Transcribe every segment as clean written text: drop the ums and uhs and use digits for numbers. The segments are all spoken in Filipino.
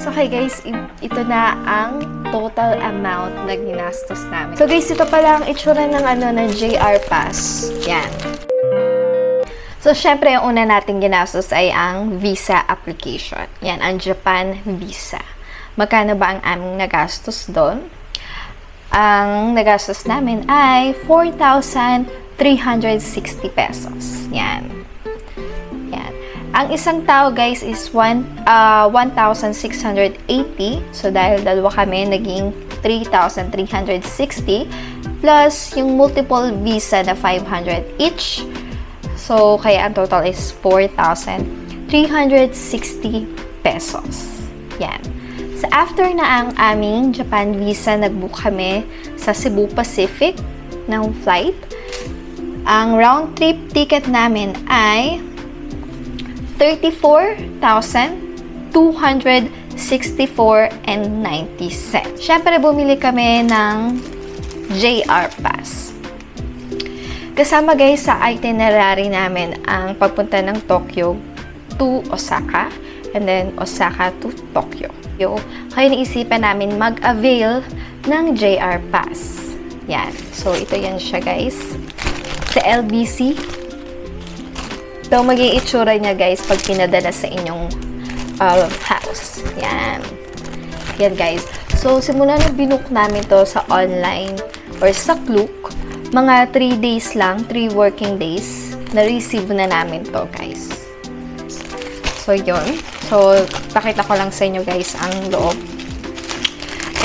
So, okay guys, ito na ang total amount na ginastos namin. So guys, ito pala ang itsura ng JR Pass. Yan. So, syempre, yung una nating ginastos ay ang visa application. Yan, ang Japan visa. Magkano ba ang aming nagastos doon? Ang nagastos namin ay 4,360 pesos. Yan. Yan. Ang isang tao, guys, is 1,680. So, dahil dalawa kami, naging 3,360. Plus, yung multiple visa na 500 each. So, kaya ang total is 4,360 pesos. Yan. So, after na ang aming Japan visa, nag-book kami sa Cebu Pacific ng flight. Ang round trip ticket namin ay 34,264.90. Siyempre, bumili kami ng JR Pass. Kasama guys sa itinerary namin ang pagpunta ng Tokyo to Osaka and then Osaka to Tokyo. Kaya naisipan namin mag-avail ng JR Pass. Yan. So, ito yan siya guys. Sa LBC. Ito maging itsura niya guys pag pinadala sa inyong house. Yan. Yan guys. So, simula na binook namin to sa online or sa Klook, mga 3 days lang, 3 working days, na-receive na namin to, guys. So, yun. So, pakita ko lang sa inyo, guys, ang loob.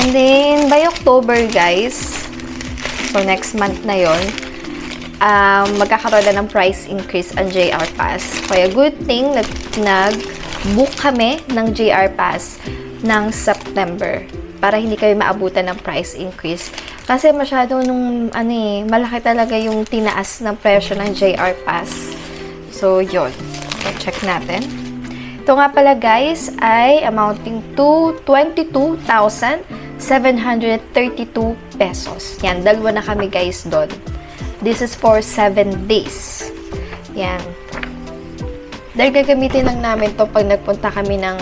And then, by October, guys, so, next month na yun, magkakaroon na ng price increase ang JR Pass. Kaya, good thing, nag-book kami ng JR Pass ng September para hindi kayo maabutan ng price increase. Kasi masyado malaki talaga yung tinaas ng presyo ng JR Pass. So, yun. Check natin. Ito nga pala guys ay amounting to 22,732 pesos. Yan, dalawa na kami guys doon. This is for 7 days. Yan. Dahil gagamitin lang namin to pag nagpunta kami ng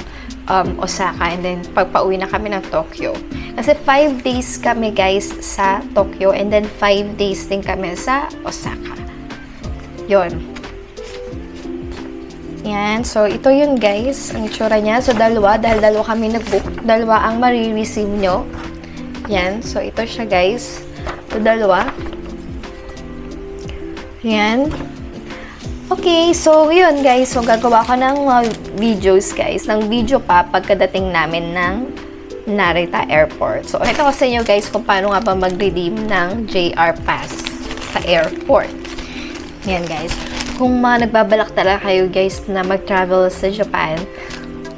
Osaka and then pagpa-uwi na kami ng Tokyo. Kasi 5 days kami guys sa Tokyo and then 5 days din kami sa Osaka. Yon. Yan. So, ito yun guys. Ang itsura niya. So, dahil dalawa kami nag-book. Dalawa ang marireceive nyo. Yan. So, ito siya guys. So, dalawa. Yan. Okay, so yun guys, so gagawa ko ng videos guys, ng video pa pagkadating namin ng Narita Airport. So, ito ko sa inyo guys kung paano nga ba mag-redeem ng JR Pass sa airport. Yan guys. Kung nagbabalak talaga kayo guys na mag-travel sa Japan,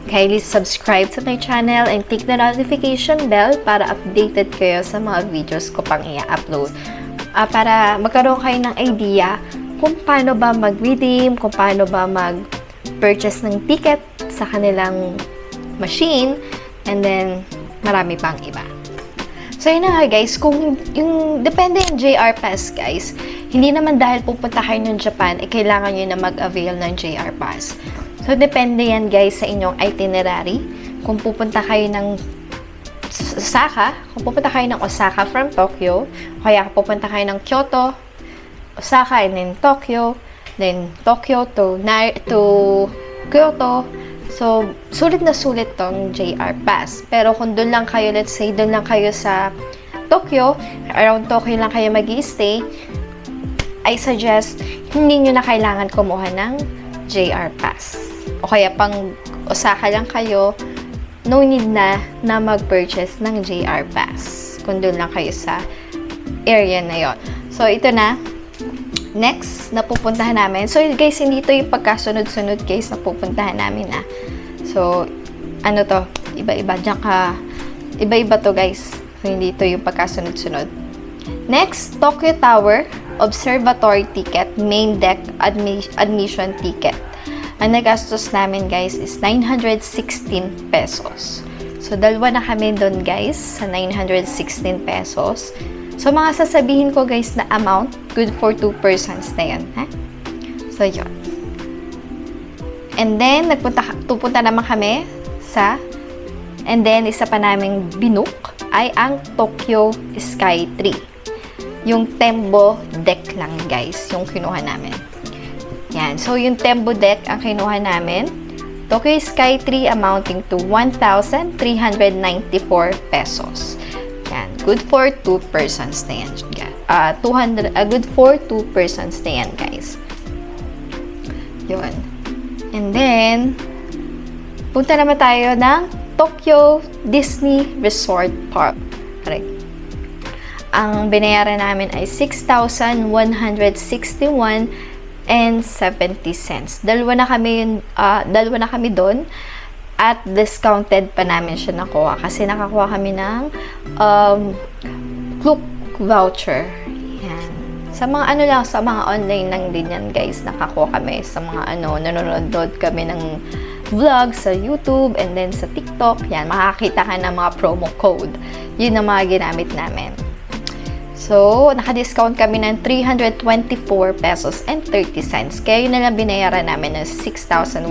kindly subscribe to my channel and click the notification bell para updated kayo sa mga videos ko pang i-upload. Para magkaroon kayo ng idea kung paano ba mag-redeem, kung paano ba mag-purchase ng ticket sa kanilang machine, and then marami pang iba. So, yun na nga guys, kung yung depende yung JR Pass guys, hindi naman dahil pupunta kayo ng Japan, kailangan nyo na mag-avail ng JR Pass. So, depende yan guys sa inyong itinerary. Kung pupunta kayo ng Osaka, kung pupunta kayo ng Osaka from Tokyo, kaya pupunta kayo ng Kyoto, Osaka, and then Tokyo to Kyoto. So, sulit na sulit tong JR Pass. Pero kung doon lang kayo, let's say, doon lang kayo sa Tokyo, around Tokyo lang kayo mag-i-stay, I suggest, hindi nyo na kailangan kumuha ng JR Pass. O kaya pang Osaka lang kayo, no need na mag-purchase ng JR Pass. Kung doon lang kayo sa area na yon. So, ito na. Next, na pupuntahan namin. So, guys, hindi ito yung pagkasunod-sunod, guys, na pupuntahan namin, na. So, ano to? Iba-iba. Diyan ka. Iba-iba to, guys. So, hindi ito yung pagkasunod-sunod. Next, Tokyo Tower Observatory ticket, main deck admission ticket. Ang nagastos namin, guys, is 916 pesos. So, dalawa na kami doon, guys, sa 916 pesos. So, mga sasabihin ko, guys, na amount, good for 2 persons na yan. Ha? So, yun. And then, pupunta naman kami sa And then, isa pa naming binook ay ang Tokyo Sky Tree. Yung Tembo deck lang, guys, yung kinuha namin. Yan. So, yung Tembo deck ang kinuha namin. Tokyo Sky Tree amounting to 1,394 pesos. Yan. Good for 2 persons na yan. Good for 2 persons na yan, guys. Yun. And then, punta naman tayo ng Tokyo Disney Resort Park. Correct. Ang binayaran namin ay 6,161 and 70 cents. Dalawa na kami doon at discounted pa namin siya nakuha kasi nakakuha kami ng Klook voucher. Yan. Sa mga sa mga online lang din yan, guys. Nakakuha kami sa mga nanonood kami ng vlog sa YouTube and then sa TikTok. Yan, makakita ka ng mga promo code. Yun ang mga ginamit namin. So, naka-discount kami ng 324 pesos and 30 cents. Kaya yun na lang binayaran namin ng 6,161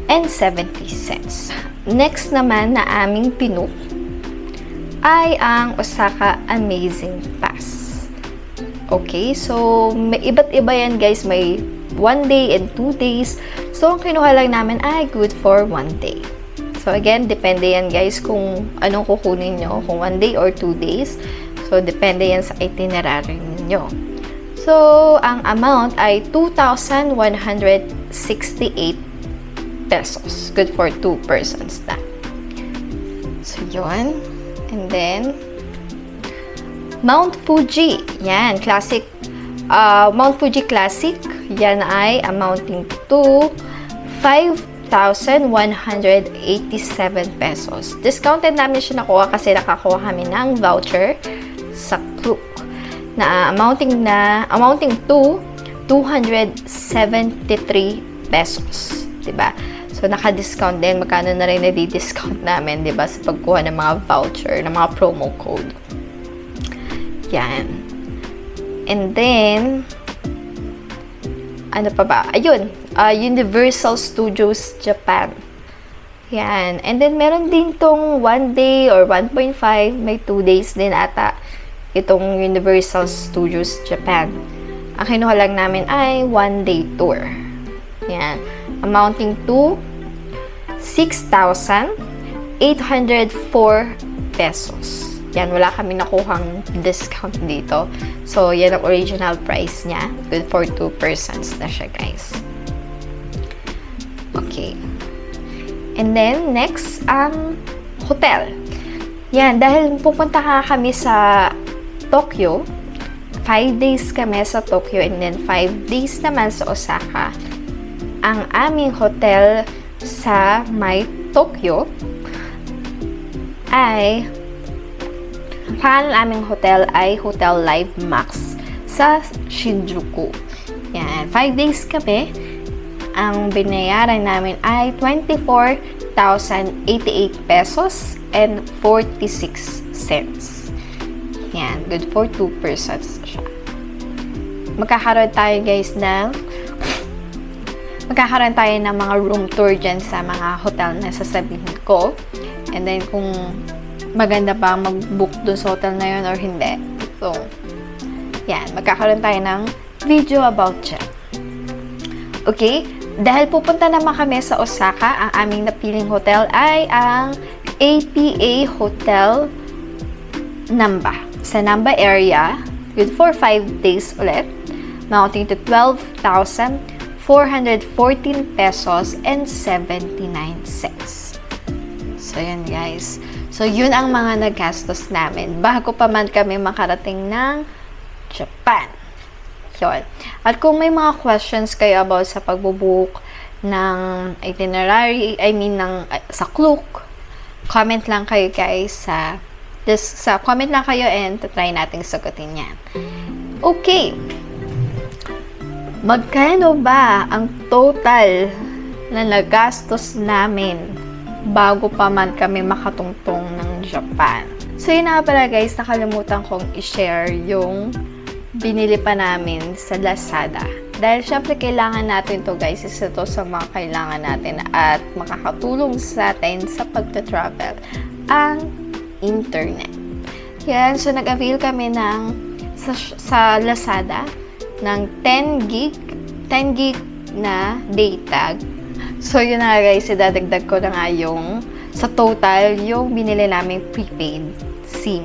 and 70 cents. Next naman na aming pinook ay ang Osaka Amazing Pass. Okay, so may iba't iba yan, guys. May 1 day and 2 days. So, ang kinuha lang namin ay good for 1 day. So, again, depende yan, guys, kung anong kukunin nyo, kung 1 day or 2 days. So, depende yan sa itinerary ninyo. So, ang amount ay 2,168 pesos. Good for 2 persons na. So, yun. And then, Mount Fuji. Yan, classic. Mount Fuji Classic. Yan ay amounting to 5,187 pesos. Discounted namin siya nakuha kasi nakakuha kami ng voucher sa Klook na amounting to 273 pesos. Diba? So, naka-discount din. Magkano na rin na-discount namin, diba? Sa pagkuha ng mga voucher, ng mga promo code. Yan. And then, ano pa ba? Ayun. Universal Studios Japan. Yan. And then, meron din tong 1 day or 1.5. May 2 days din ata. Itong Universal Studios Japan. Ang kinuha lang namin ay 1 day tour. Yan. Amounting to 6,804 pesos. Yan, wala kami nakuhang discount dito. So, yan ang original price niya. Good for 2 persons na siya, guys. Okay. And then, next, ang hotel. Yan, dahil pupunta kami sa Tokyo, 5 days kami sa Tokyo and then 5 days naman sa Osaka. Ang aming hotel sa may Tokyo ay ang pangalan aming hotel ay Hotel Live Max sa Shinjuku. Yan, 5 days kami. Ang binayaran namin ay 24,088 pesos and 46 cents. Yan, good for 2 persons siya. Magkakaroon tayo, guys, ng mga room tour dyan sa mga hotel na sasabihin ko. And then, kung maganda ba mag-book dun sa hotel na yun or hindi. So, yan. Magkakaroon tayo ng video about dyan. Okay? Dahil pupunta naman kami sa Osaka, ang aming napiling hotel ay ang APA Hotel Namba. Sa Namba area, good for 5 days ulit, amounting to 12,414 pesos and 79 cents. So, yan, guys. So, yun ang mga nagastos namin bago pa man kami makarating ng Japan. Yun. At kung may mga questions kayo about sa pagbubook ng itinerary, sa Klook, comment lang kayo, guys, comment lang kayo and try nating sagutin yan. Okay. Magkano ba ang total na nagastos namin bago pa man kami makatungtong ng Japan? So, yun na pala, guys, nakalimutan kong i-share yung binili pa namin sa Lazada. Dahil syempre kailangan natin to guys, isa to sa mga kailangan natin at makakatulong sa atin sa pagta-travel, ang internet. Yan, so nag-avail kami sa Lazada ng 10 gig na data. So yun na guys, idadagdag ko na nga yung sa total yung binili naming prepaid SIM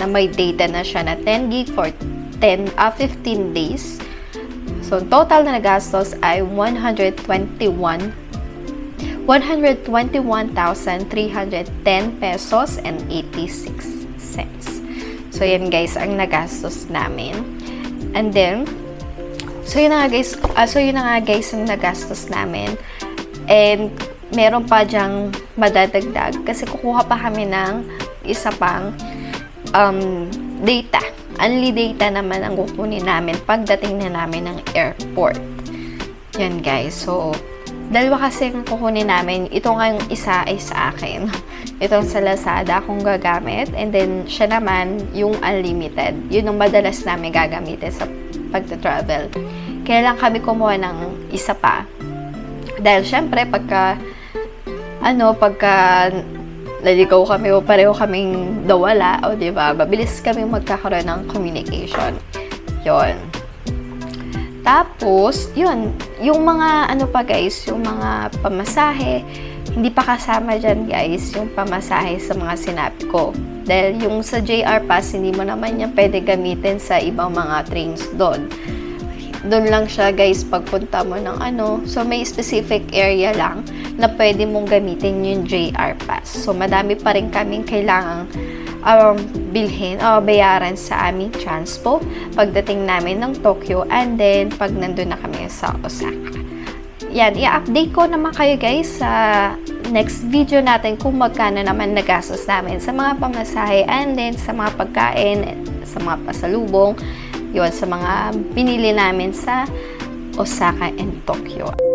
na may data na siya na 10 gig for 15 days. So, total na nagastos ay 121,310 pesos and 86 cents. So, yan guys, ang nagastos namin. And then, so yun na nga guys, ang nagastos namin. And, meron pa dyang madadagdag kasi kukuha pa kami ng isa pang data. Only data naman ang kukunin namin pagdating na namin ng airport. Yan guys. So, dalawa kasi ang kukunin namin. Ito nga yung isa ay sa akin. Itong sa Lazada akong gagamit. And then, siya naman yung unlimited. Yun ang madalas namin gagamitin sa pagta-travel. Kaya lang kami kumuha ng isa pa. Dahil syempre, pagka naligaw kami o pareho kaming dawala, o diba, mabilis kami magkakaroon ng communication. Yon. Tapos, yun, yung mga, guys, yung mga pamasahe, hindi pa kasama dyan, guys, yung pamasahe sa mga sinabi ko. Dahil yung sa JR Pass, hindi mo naman yan pwede gamitin sa ibang mga trains doon. Doon lang siya, guys, pagpunta mo ng so may specific area lang na pwede mong gamitin yung JR Pass. So, madami pa rin kaming kailangang bilhin o bayaran sa aming transpo pagdating namin ng Tokyo and then pag nandun na kami sa Osaka. Yan, i-update ko naman kayo guys sa next video natin kung magkano naman nagastos namin sa mga pamasahe and then sa mga pagkain, sa mga pasalubong, yun, sa mga binili namin sa Osaka and Tokyo.